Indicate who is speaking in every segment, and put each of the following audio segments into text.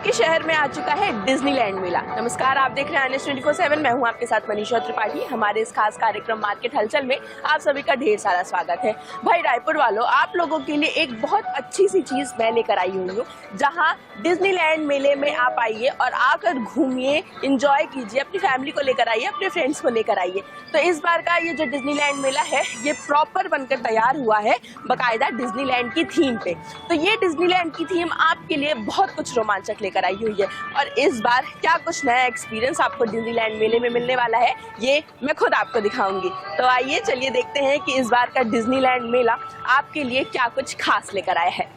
Speaker 1: आपके शहर में आ चुका है डिज्नीलैंड मेला। नमस्कार, आप देख रहे हैं NS 24/7। मैं हूं आपके साथ मनीषा त्रिपाठी। हमारे इस खास कार्यक्रम मार्केट हलचल में आप सभी का ढेर सारा स्वागत है। भाई रायपुर वालों, आप लोगों के लिए एक बहुत अच्छी सी चीज मैं लेकर आई हुई हूँ, जहाँ डिज्नीलैंड मेले में आप आइए और आकर घूमिए, इंजॉय कीजिए, अपनी फैमिली को लेकर आइए, अपने फ्रेंड्स को लेकर आइए। तो इस बार का ये जो डिज्नीलैंड मेला है, ये प्रॉपर बनकर तैयार हुआ है बाकायदा डिज्नीलैंड की थीम पे। तो ये डिज्नीलैंड की थीम आपके लिए बहुत कुछ रोमांचक लेकर आई हुई है और इस बार क्या कुछ नया एक्सपीरियंस आपको डिज्नीलैंड मेले में मिलने वाला है, ये मैं खुद आपको दिखाऊंगी। तो आइए चलिए देखते हैं कि इस बार का डिज्नीलैंड मेला आपके लिए क्या कुछ खास लेकर आया है।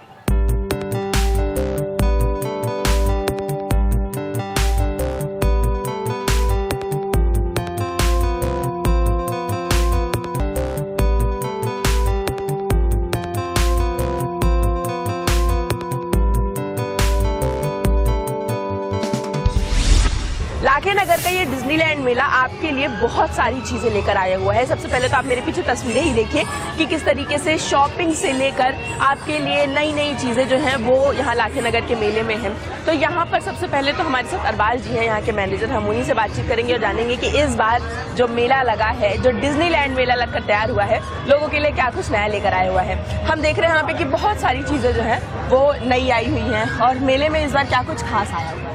Speaker 1: लाखे नगर का ये डिज्नीलैंड मेला आपके लिए बहुत सारी चीजें लेकर आया हुआ है। सबसे पहले तो आप मेरे पीछे तस्वीरें ही देखिए कि किस तरीके से शॉपिंग से लेकर आपके लिए नई नई चीजें जो हैं वो यहाँ लाखे नगर के मेले में हैं। तो यहाँ पर सबसे पहले तो हमारे साथ अरबाज जी हैं, यहाँ के मैनेजर। हम उन्हीं से बातचीत करेंगे और जानेंगे कि इस बार जो मेला लगा है, जो डिज्नीलैंड मेला लगकर तैयार हुआ है, लोगों के लिए क्या कुछ नया लेकर आया हुआ है। हम देख रहे हैं यहाँ पे कि बहुत सारी चीजें जो है वो नई आई हुई हैं और मेले में इस बार क्या कुछ खास आया हुआ है।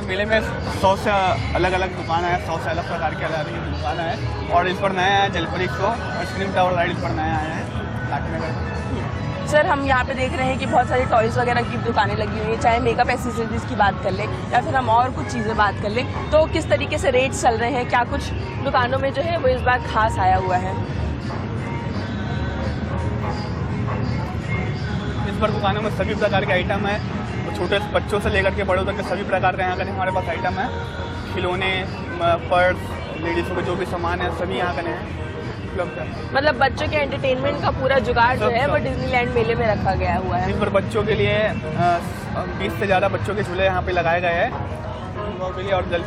Speaker 2: मेले में 100 से अलग अलग दुकान है, 100 से अलग प्रकार के अलग अलग दुकान है। और इस पर नया है जलपरी शो और स्क्रीन टावर राइड इस पर नया आया है लाखे नगर।
Speaker 1: सर, हम यहाँ पे देख रहे हैं कि बहुत सारी टॉयज़ वगैरह की दुकानें लगी हुई हैं, चाहे मेकअप एसेसरीज की बात कर लें या फिर हम और कुछ चीज़ें बात कर लें, तो किस तरीके से रेट्स चल रहे हैं, क्या कुछ दुकानों में जो है वो इस बार खास आया हुआ है।
Speaker 2: इस बार दुकानों में सभी प्रकार के आइटम है, छोटे बच्चों से लेकर के बड़ों तक के सभी प्रकार के यहाँ का हमारे पास आइटम है। खिलौने, पर्स, लेडीज़ों के जो भी सामान है सभी यहाँ का उपलब्ध है।
Speaker 1: मतलब बच्चों के एंटरटेनमेंट का पूरा जुगाड़ जो है वो डिज्नीलैंड मेले में रखा गया हुआ है।
Speaker 2: इस पर बच्चों के लिए 20 से ज़्यादा बच्चों के झूले यहाँ पे लगाए गए हैं और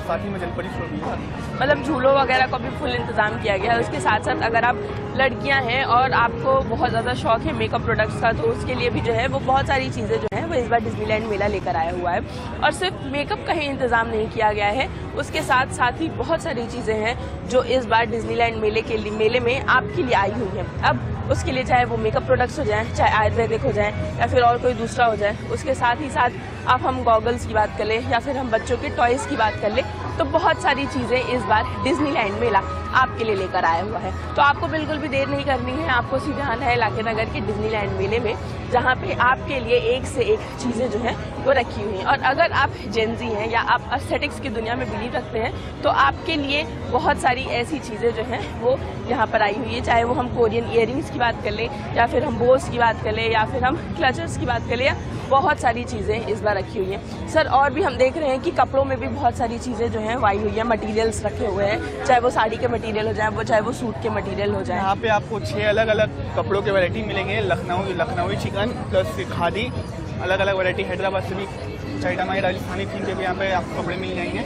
Speaker 2: साथ ही में जलपरी शो भी है।
Speaker 1: मतलब झूलों वगैरह का भी फुल इंतजाम किया गया है। उसके साथ साथ अगर आप लड़कियां हैं और आपको बहुत ज़्यादा शौक है मेकअप प्रोडक्ट्स का, तो उसके लिए भी जो है वो बहुत सारी चीज़ें जो है वो इस बार डिज्नीलैंड मेला लेकर आया हुआ है। और सिर्फ मेकअप का ही इंतज़ाम नहीं किया गया है, उसके साथ साथ ही बहुत सारी चीज़ें हैं जो इस बार डिज्नीलैंड मेले में आपके लिए आई हुई हैं। अब उसके लिए चाहे वो मेकअप प्रोडक्ट्स हो जाएं, चाहे आयुर्वेदिक हो जाएं या फिर और कोई दूसरा हो जाए, उसके साथ ही साथ आप हम गॉगल्स की बात कर लें या फिर हम बच्चों के टॉयज़ की बात कर लें, तो बहुत सारी चीज़ें इस बार डिज्नीलैंड मेला आपके लिए लेकर आया हुआ है। तो आपको बिल्कुल भी देर नहीं करनी है, आपको सीधे आना है लाखे नगर के डिज्नीलैंड मेले में, जहाँ पे आपके लिए एक से एक चीज़ें जो हैं वो रखी हुई हैं। और अगर आप जेंजी हैं या आप एस्थेटिक्स की दुनिया में बिलीव रखते हैं, तो आपके लिए बहुत सारी ऐसी चीज़ें जो हैं वो यहाँ पर आई हुई है। चाहे वो हम कोरियन ईयरिंग्स की बात कर लें या फिर हम बोस की बात कर लें या फिर हम क्लचर्स की बात कर लें, बहुत सारी चीज़ें इस बार रखी हुई हैं। सर, और भी हम देख रहे हैं कि कपड़ों में भी बहुत सारी चीज़ें जो हैं वो आई हुई हैं, मटेरियल्स रखे हुए हैं, चाहे वो साड़ी के मटेरियल हो जाए, वो चाहे वो सूट के मटेरियल हो जाए।
Speaker 2: यहाँ पे आपको 6 अलग अलग कपड़ों के वैरायटी मिलेंगे। लखनवी चिकन प्लस खादी, अलग अलग वैरायटी। हैदराबाद से भी कुछ आइटम आए, राजस्थानी थीम के भी यहाँ पे आपको कपड़े मिल जाएंगे,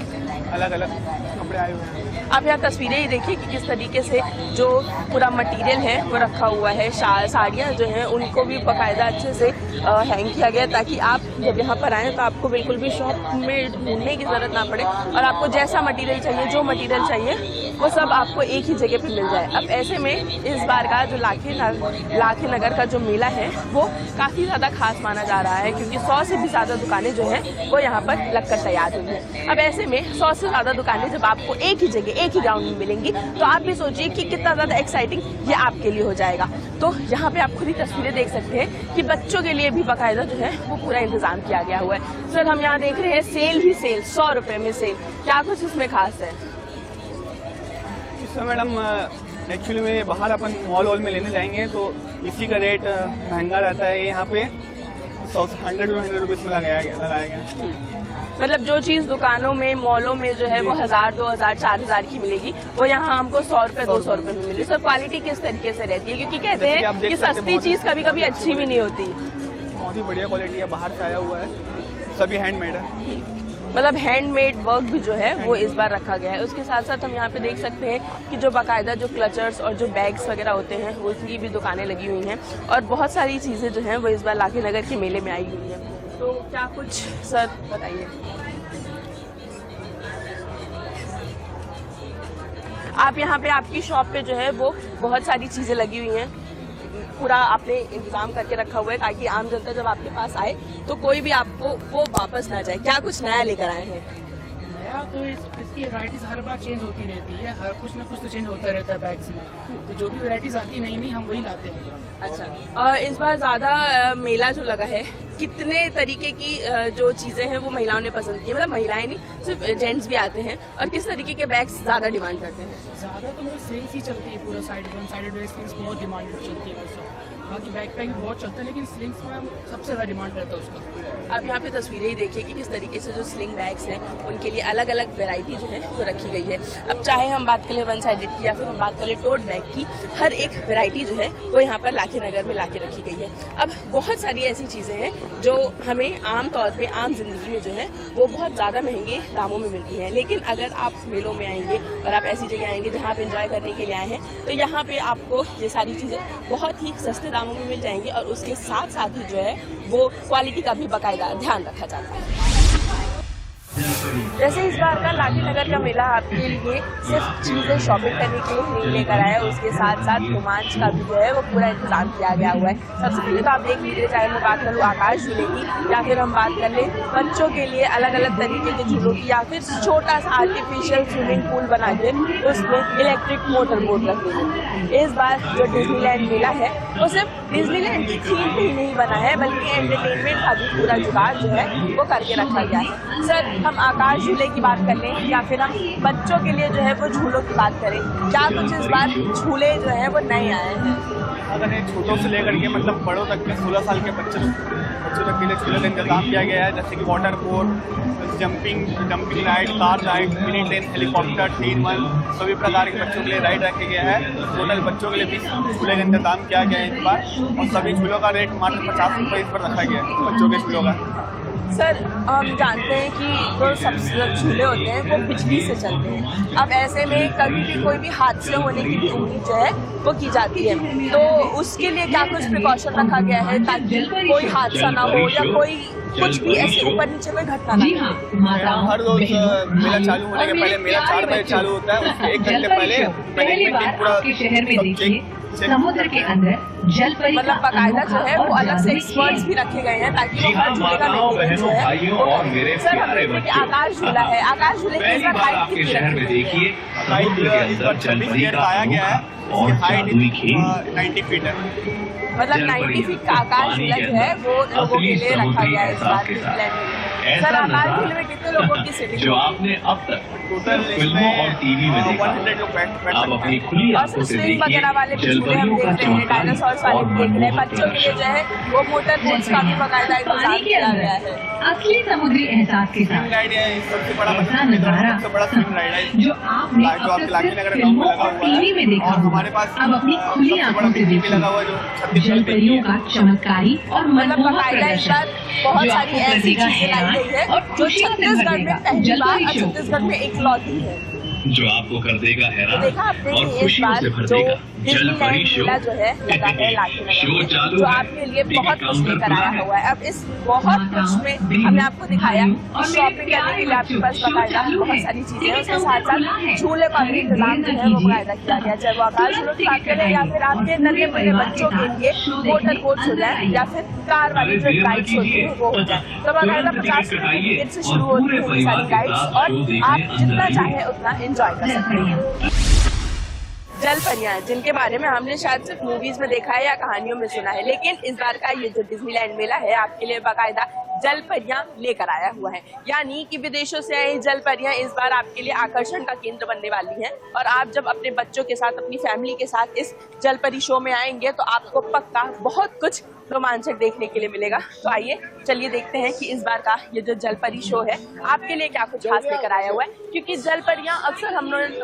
Speaker 2: अलग अलग कपड़े आए हुए हैं।
Speaker 1: आप यहाँ तस्वीरें ही देखिए कि किस तरीके से जो पूरा मटेरियल है वो रखा हुआ है। साड़ियाँ जो हैं उनको भी बाकायदा अच्छे से हैंग किया गया, ताकि आप जब यहाँ पर आएँ तो आपको बिल्कुल भी शॉप में ढूंढने की ज़रूरत ना पड़े और आपको जैसा मटेरियल चाहिए, जो मटेरियल चाहिए, वो सब आपको एक ही जगह पे मिल जाए। अब ऐसे में इस बार का जो लाखे नगर का जो मेला है वो काफ़ी ज़्यादा खास माना जा रहा है, क्योंकि 100 से भी ज़्यादा दुकानें जो हैं वो यहाँ पर लगकर तैयार हुई हैं। अब ऐसे में 100 से ज़्यादा दुकानें जब आपको एक ही जगह, एक ही ग्राउंड में मिलेंगी, तो आप भी सोचिए कि कितना ज़्यादा एक्साइटिंग ये आपके लिए हो जाएगा। तो यहाँ पे आप खुद ही तस्वीरें देख सकते हैं कि बच्चों के लिए भी बाकायदा जो है वो पूरा इंतजाम किया गया हुआ है। सर, हम यहाँ देख रहे हैं सेल ही सेल, 100 रुपये में सेल, क्या कुछ इसमें खास है?
Speaker 2: इसमें मैडम एक्चुअली में बाहर अपन मॉल में लेने जाएंगे तो इसी का रेट महंगा रहता है। यहाँ पे 100 रुपीज़ में लगाया गया।
Speaker 1: मतलब जो चीज़ दुकानों में, मॉलों में जो है वो 1000, 2000, 4000 की मिलेगी, वो यहाँ हमको 100 रुपये, 200 रुपये में मिली। सर, क्वालिटी किस तरीके से रहती है? क्योंकि कहते हैं कि सस्ती चीज़ कभी कभी अच्छी भी नहीं होती।
Speaker 2: बहुत ही बढ़िया क्वालिटी है, बाहर से आया हुआ है, सभी हैंडमेड है।
Speaker 1: मतलब हैंडमेड वर्क भी जो है वो इस बार रखा गया है। उसके साथ साथ हम यहाँ पे देख सकते हैं कि जो बाकायदा जो क्लचर्स और जो बैग्स वगैरह होते हैं वो उसकी भी दुकानें लगी हुई हैं और बहुत सारी चीज़ें जो हैं वो इस बार लाखे नगर के मेले में आई हुई हैं। तो क्या कुछ सर बताइए। आप यहाँ पे आपकी शॉप पे जो है वो बहुत सारी चीज़ें लगी हुई हैं, पूरा आपने इंतजाम करके रखा हुआ है ताकि आम जनता जब आपके पास आए तो कोई भी आपको वो वापस ना जाए। क्या कुछ नया लेकर आए हैं?
Speaker 3: नया तो इसकी वैराइटीज हर बार चेंज होती रहती है, हर कुछ ना कुछ तो चेंज होता रहता है बैग्स में, तो जो भी वैराइटीज आती नई नई हम वही लाते हैं।
Speaker 1: अच्छा, और इस बार ज़्यादा मेला जो लगा है, कितने तरीके की जो चीज़ें हैं वो महिलाओं ने पसंद की, मतलब महिलाएं नहीं सिर्फ जेंट्स भी आते हैं, और किस तरीके के बैग्स ज़्यादा डिमांड करते हैं?
Speaker 3: ज़्यादा तो मुझे स्लिंग्स ही चलती है, पूरा साइडेड बैग स्लिंग्स बहुत डिमांड चलती है वैसे, बाकी बैग पैक भी बहुत चलता है, लेकिन स्लिंग्स में सबसे ज़्यादा डिमांड रहता है उसका।
Speaker 1: आप यहाँ पे तस्वीरें ही देखिए कि किस तरीके से जो स्लिंग बैग्स हैं उनके लिए अलग अलग वैरायटी जो है वो रखी गई है। अब चाहे हम बात करें वन साइडेड की या फिर हम बात करें टोट बैग की, हर एक वैरायटी जो है वो यहाँ पर लाखे नगर में लाके रखी गई है। अब बहुत सारी ऐसी चीज़ें हैं जो हमें आम तौर पे आम जिंदगी में जो है वो बहुत ज़्यादा महंगे दामों में मिलती हैं, लेकिन अगर आप मेलों में आएंगे और आप ऐसी जगह आएंगे जहाँ आप इंजॉय करने के लिए आए हैं तो यहाँ पे आपको ये सारी चीज़ें बहुत ही सस्ते दामों में मिल जाएंगी, और उसके साथ साथ ही जो है वो क्वालिटी का भी बाकायदा ध्यान रखा जाता है। जैसे इस बार का लाठी नगर का मेला आपके लिए सिर्फ चीज़ें शॉपिंग करने के लिए नहीं लेकर आया, उसके साथ साथ रोमांच का भी जो है वो पूरा इंतजाम किया गया हुआ है। सबसे पहले तो आप देख लीजिए, चाहे मैं बात करूँ आकाश झूले की या फिर हम बात कर लें बच्चों के लिए अलग अलग तरीके के झूलों की, या फिर छोटा सा आर्टिफिशियल स्विमिंग पूल बना के उसमें इलेक्ट्रिक मोटर बोट रख दी। इस बार जो डिज्नीलैंड मेला है वो सिर्फ डिज्नीलैंड की थीम पे ही नहीं बना है, बल्कि एंटरटेनमेंट का भी पूरा जुगाड़ जो है वो करके रखा गया है। सर, हम आकाश झूले की बात कर लें या फिर हम बच्चों के लिए जो है वो झूलों की बात करें, क्या कुछ इस बार झूले जो है वो नए आए हैं?
Speaker 2: अगर ये छोटों से लेकर के मतलब बड़ों तक के 16 साल के बच्चों तक के लिए झूले का इंतजाम किया गया है, जैसे कि water board, jumping ride, car ride, mini train, helicopter, train one, सभी प्रकार के बच्चों के लिए राइड रखे गए हैं। टोटल बच्चों के लिए 20 झूले का इंतजाम किया गया है इस बार, और सभी झूलों का रेट मात्र 50 रुपये इस पर रखा गया है बच्चों के झूलों का।
Speaker 1: सर, हम जानते हैं कि जो सबसे झूले होते हैं वो बिजली से चलते हैं। अब ऐसे में कभी भी कोई भी हादसे होने की भी उम्मीद जो है वो की जाती है, तो उसके लिए क्या कुछ प्रिकॉशन रखा गया है ताकि कोई हादसा ना हो या कोई कुछ भी ऐसे ऊपर नीचे कोई घटना ना हो?
Speaker 2: हर रोज मेला चालू होने के पहले, मेला 4 बजे चालू होता है, उसके 1 घंटे पहले मैनेजमेंट टीम पूरा
Speaker 4: समुद्र के अंदर जल परी,
Speaker 1: मतलब बाकायदा जो है वो अलग से एक्सपर्ट्स भी रखे गए हैं ताकि वो हर झूले का मेंटेनेंस जो है। सर, हम देखते हैं कि आकाश झूला है, आकाश झूले की इस बार हाइट कितनी रखी गई है?
Speaker 2: हाइट इस बार 26 फीट का आया गया है, इसकी हाइट 90 फीट है।
Speaker 1: मतलब 90 फीट का आकाश झूला जो है वो लोगों के लिए रखा गया है इस बार डिज्नीलैंड में। सर, आकाश झूले में कितने लोगों की सीटिंग
Speaker 4: जो आपने अब तक
Speaker 2: टोटल
Speaker 4: फिल्मों और टीवी में देखा,
Speaker 2: 100 लोग बैठ
Speaker 4: आप अपनी खुली आंखों से देखिए
Speaker 1: वगैरह वाले भी झूले हम देख रहे हैं, डायनासोर्स वाले भी देख रहे हैं। बच्चों के लिए जो है वो मोटर बोट्स का भी बाकायदा इंतजाम किया गया है।
Speaker 4: असली समुद्री एहसास के साथ
Speaker 2: राइड है, सबसे बड़ा
Speaker 4: ऐसा नजारा
Speaker 2: सबसे बड़ा स्विंग राइड है
Speaker 4: जो आपने
Speaker 2: जो
Speaker 4: अब
Speaker 2: आपके
Speaker 4: तक
Speaker 2: लाठी
Speaker 4: सिर्फ
Speaker 2: नगर गाँव
Speaker 4: फिल्मों
Speaker 2: में लगा
Speaker 4: और
Speaker 2: हुआ
Speaker 4: टीवी में
Speaker 2: है,
Speaker 4: देखा
Speaker 2: और
Speaker 4: होगा,
Speaker 2: हमारे पास
Speaker 4: अब अपनी खुली
Speaker 2: सबसे बड़ा
Speaker 4: आंखों से
Speaker 2: बिजली
Speaker 4: देखिए
Speaker 2: लगा हुआ है जो
Speaker 4: जल
Speaker 2: छत्तीसगढ़
Speaker 4: परियों का चमत्कारी और
Speaker 1: मतलब
Speaker 4: मनमोहक
Speaker 1: बाकायदा इस
Speaker 4: प्रदर्शन
Speaker 1: बार बहुत
Speaker 4: जो
Speaker 1: सारी
Speaker 4: आपको
Speaker 1: ऐसी
Speaker 4: कर देगा
Speaker 1: चीजें लाई गई है
Speaker 4: हैरान और
Speaker 1: जो
Speaker 4: खुशियों से भर
Speaker 1: छत्तीसगढ़ में
Speaker 4: देगा।
Speaker 1: पहली
Speaker 4: जल
Speaker 1: बार
Speaker 4: परी
Speaker 1: और
Speaker 4: शो
Speaker 1: छत्तीसगढ़ में इकलौती है।
Speaker 4: जो आपको कर देगा
Speaker 1: तो
Speaker 4: हैरान
Speaker 1: देखा आपने
Speaker 4: और
Speaker 1: कि इस
Speaker 4: खुशियों
Speaker 1: बार
Speaker 4: से भर
Speaker 1: जो
Speaker 4: देगा। जल परी
Speaker 1: डिज्नीलैंड
Speaker 4: शो
Speaker 1: मेला जो है लगा है लाठी नगर
Speaker 4: शो
Speaker 1: में,
Speaker 4: चालू
Speaker 1: जो
Speaker 4: है,
Speaker 1: आपके लिए
Speaker 4: टिकट
Speaker 1: बहुत कुछ
Speaker 4: काउंटर
Speaker 1: लेकर
Speaker 4: खुला
Speaker 1: आया
Speaker 4: है।
Speaker 1: हुआ है। अब इस बहुत कुछ में हमने आपको दिखाया कि शॉपिंग करने के लिए आपके पास बाकायदा बहुत सारी चीजें हैं, उसके साथ साथ झूले का भी इंतजाम जो है वो बाकायदा किया गया, चाहे वो आकाश झूलों की बात करें या फिर आपके नन्हे मुन्ने बच्चों के लिए मोटर बोट्स हो जाए या फिर कार वाली जो राइड्स होती है वो हो जाए। तो बाकायदा 50 रुपये की टिकट से शुरू होती है ये सारी राइड्स, और आप जितना चाहे उतना एंजॉय कर सकते हैं। जल परियां, जिनके बारे में हमने शायद सिर्फ मूवीज में देखा है या कहानियों में सुना है, लेकिन इस बार का ये जो डिज्नीलैंड मेला है आपके लिए बाकायदा जल परियां लेकर आया हुआ है, यानी कि विदेशों से आई जल परियां इस बार आपके लिए आकर्षण का केंद्र बनने वाली हैं। और आप जब अपने बच्चों के साथ, अपनी फैमिली के साथ इस जल परी शो में आएंगे तो आपको पक्का बहुत कुछ रोमांचक देखने के लिए मिलेगा। तो आइए चलिए देखते हैं कि इस बार का ये जो जल परी शो है आपके लिए क्या कुछ खास लेकर आया हुआ है, क्योंकि जल परियां अक्सर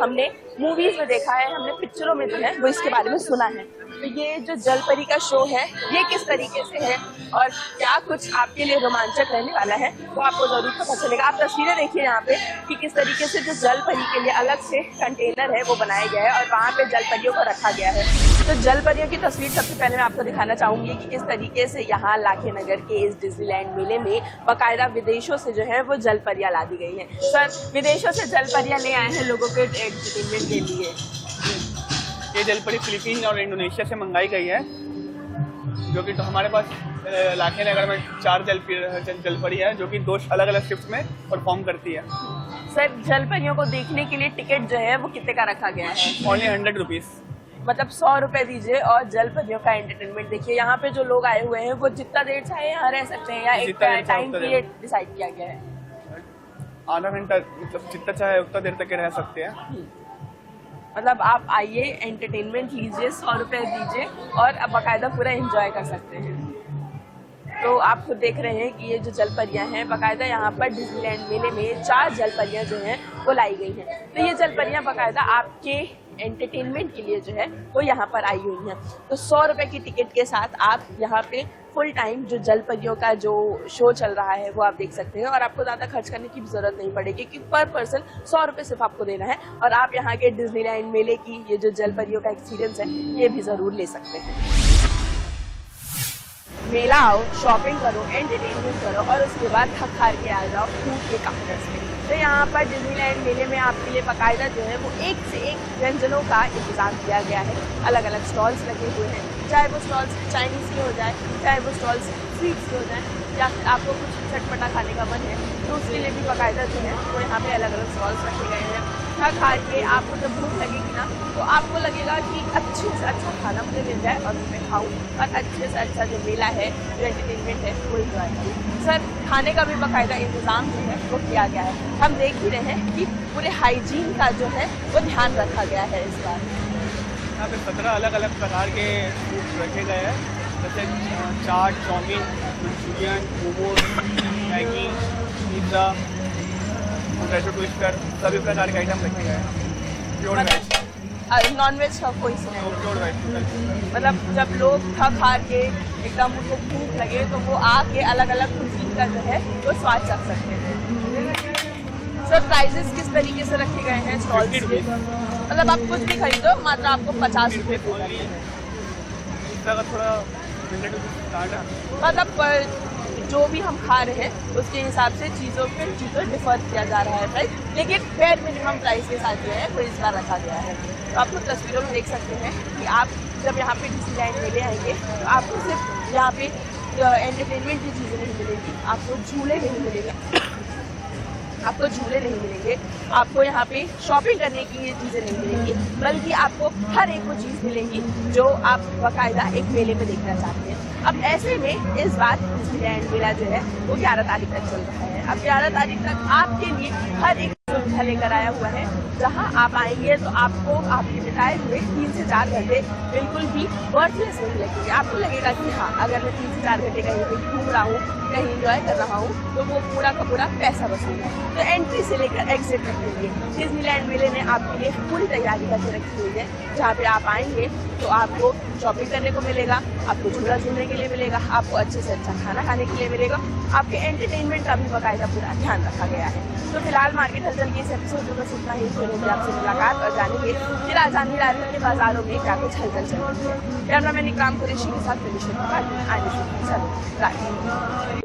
Speaker 1: हमने मूवीज में देखा है, हमने पिक्चरों में जो है वो इसके बारे में सुना है। तो ये जो जल परी का शो है ये किस तरीके से है और क्या कुछ आपके लिए रोमांचक रहने वाला है वो आपको जरूर पता चलेगा। आप तस्वीरें देखिए यहाँ पे कि किस तरीके से जो जल परी के लिए अलग से कंटेनर है वो बनाया गया है और वहाँ पे जल परियों को रखा गया है। तो जल परियों की तस्वीर सबसे पहले मैं आपको दिखाना चाहूंगी कि किस तरीके से यहाँ लाखे नगर के इस डिज्नीलैंड मेले में बाकायदा विदेशों से जो है वो जल परियां ला दी गई हैं। सर, विदेशों से जल परियां ले आए हैं लोगों के एंटरटेनमेंट के लिए।
Speaker 2: ये जल परी फिलीपीन और इंडोनेशिया से मंगाई गई है, जो कि तो हमारे पास लाखे नगर में 4 जल परी है, जो कि 2 अलग अलग शिफ्ट में परफॉर्म करती है।
Speaker 1: सर, जल परियों को देखने के लिए टिकट जो है वो कितने का रखा गया है?
Speaker 2: ओनली 100 रुपीज़,
Speaker 1: मतलब 100 रुपए दीजिए और जल परियों का एंटरटेनमेंट देखिए। यहाँ पे जो लोग आए हुए हैं वो जितना देर चाहे यहाँ रह सकते हैं, या एक टाइम पीरियड डिसाइड किया गया है?
Speaker 2: आधा घंटा, मतलब जितना चाहे उतना देर तक रह सकते हैं।
Speaker 1: मतलब आप आइए, एंटरटेनमेंट लीजिए, 100 रुपए दीजिए और अब बाकायदा पूरा एंजॉय कर सकते हैं। तो आप खुद देख रहे हैं कि ये जो जल परियां हैं, बाकायदा यहाँ पर डिज्नीलैंड मेले में 4 जल परियां जो हैं वो लाई गई हैं। तो ये जल परियां बाकायदा आपके एंटरटेनमेंट के लिए जो है वो यहाँ पर आई हुई हैं। तो 100 रुपए की टिकट के साथ आप यहाँ पे फुल टाइम जो जल परियों का जो शो चल रहा है वो आप देख सकते हैं, और आपको ज़्यादा खर्च करने की भी ज़रूरत नहीं पड़ेगी कि पर पर्सन 100 रुपये सिर्फ आपको देना है और आप यहाँ के डिज्नीलैंड मेले की ये जो जल परियों का एक्सपीरियंस है ये भी ज़रूर ले सकते हैं। मेला आओ, शॉपिंग करो, एंटरटेनमेंट करो और उसके बाद थक हार के आ जाओ फूड के काउंटर्स में। तो यहाँ पर डिज्नीलैंड मेले में आपके लिए बाकायदा जो है वो एक से एक व्यंजनों का इंतजाम किया गया है। अलग अलग स्टॉल्स लगे हुए हैं, चाहे वो स्टॉल्स चाइनीज़ के हो जाए, चाहे वो स्टॉल्स स्वीट्स के हो जाए, या फिर आपको कुछ चटपटा खाने का मन है तो उसके लिए भी बाकायदा जो है वो यहाँ पे अलग अलग स्टॉल्स रखे गए हैं। थक हार के आपको जब भूख लगेगी ना तो आपको लगेगा कि अच्छे से अच्छा खाना मुझे मिल जाए और मैं खाऊँ और अच्छे से अच्छा जो मेला है, जो एंटरटेनमेंट है वो इंजॉय करूँ। सर, खाने का भी बाकायदा इंतज़ाम जो है वो किया गया है। हम देख ही रहे हैं कि पूरे हाइजीन का जो है वो ध्यान रखा गया है इस बार।
Speaker 2: यहाँ पे 17 अलग अलग प्रकार के फूड रखे गए हैं, जैसे chaat, chow mein, Manchurian, momos, Maggi, pizza, potato twister, सभी प्रकार के आइटम रखे गए हैं। प्योर वेज,
Speaker 1: नॉन वेज का कोई सी नहीं?
Speaker 2: Pure veg.
Speaker 1: मतलब जब लोग थक हार के एकदम उनको भूख लगे तो वो आके अलग अलग कुजीन का जो है वो स्वाद चख सकते हैं। सर, प्राइजेस किस तरीके से रखे गए हैं स्टॉल्स के? मतलब आप कुछ भी खरीदो मात्र आपको 50 रुपये पे करते हैं।
Speaker 2: थोड़ा स्टार्ट है,
Speaker 1: मतलब जो भी हम खा रहे हैं उसके हिसाब से चीज़ों डिफर किया जा रहा है प्राइस, लेकिन फेयर मिनिमम प्राइस के साथ जो है वो इस बार रखा गया है। तो आप लोग तस्वीरों में देख सकते हैं कि आप जब यहाँ पे डिज्नीलैंड मेले आएंगे तो आपको सिर्फ यहाँ पे एंटरटेनमेंट की चीज़ें नहीं मिलेंगी, आपको झूले नहीं मिलेंगे, आपको यहाँ पे शॉपिंग करने की ये चीज़ें नहीं मिलेंगी, बल्कि आपको हर एक वो चीज़ मिलेंगी जो आप बाकायदा एक मेले में देखना चाहते हैं। अब ऐसे में इस बार डिज्नीलैंड मेला जो है वो 11 तारीख तक चल रहा है। अब 11 तारीख तक आपके लिए हर एक सुविधा लेकर आया हुआ है, जहां आप आएंगे तो आपको आपके बिताए हुए 3 से 4 घंटे बिल्कुल भी वर्थलेस नहीं लगेंगे। आपको लगेगा कि हाँ, अगर मैं 3 से 4 घंटे कहीं पे घूम रहा हूँ, कहीं एंजॉय कर रहा हूँ तो वो पूरा का पूरा पैसा वसूल है। तो एंट्री से लेकर एग्जिट तक के लिए डिज्नीलैंड मेले ने आपके लिए पूरी तैयारी करके रखी हुई है, जहाँ पे आप आएंगे तो आपको शॉपिंग करने को मिलेगा, आपको झूला झूलने के लिए मिलेगा, आपको अच्छे से अच्छा खाना खाने के लिए मिलेगा, आपके एंटरटेनमेंट का भी बाकायदा पूरा ध्यान रखा गया है। तो फिलहाल मार्केट हलचल के इस एपिसोड में बस इतना ही। फिर आपसे मुलाकात और जानेंगे कि राजधानी रायपुर के बाजारों में क्या कुछ हलचल चल रही है। कैमरामैन इकराम कुरैशी के साथ फिनिश आने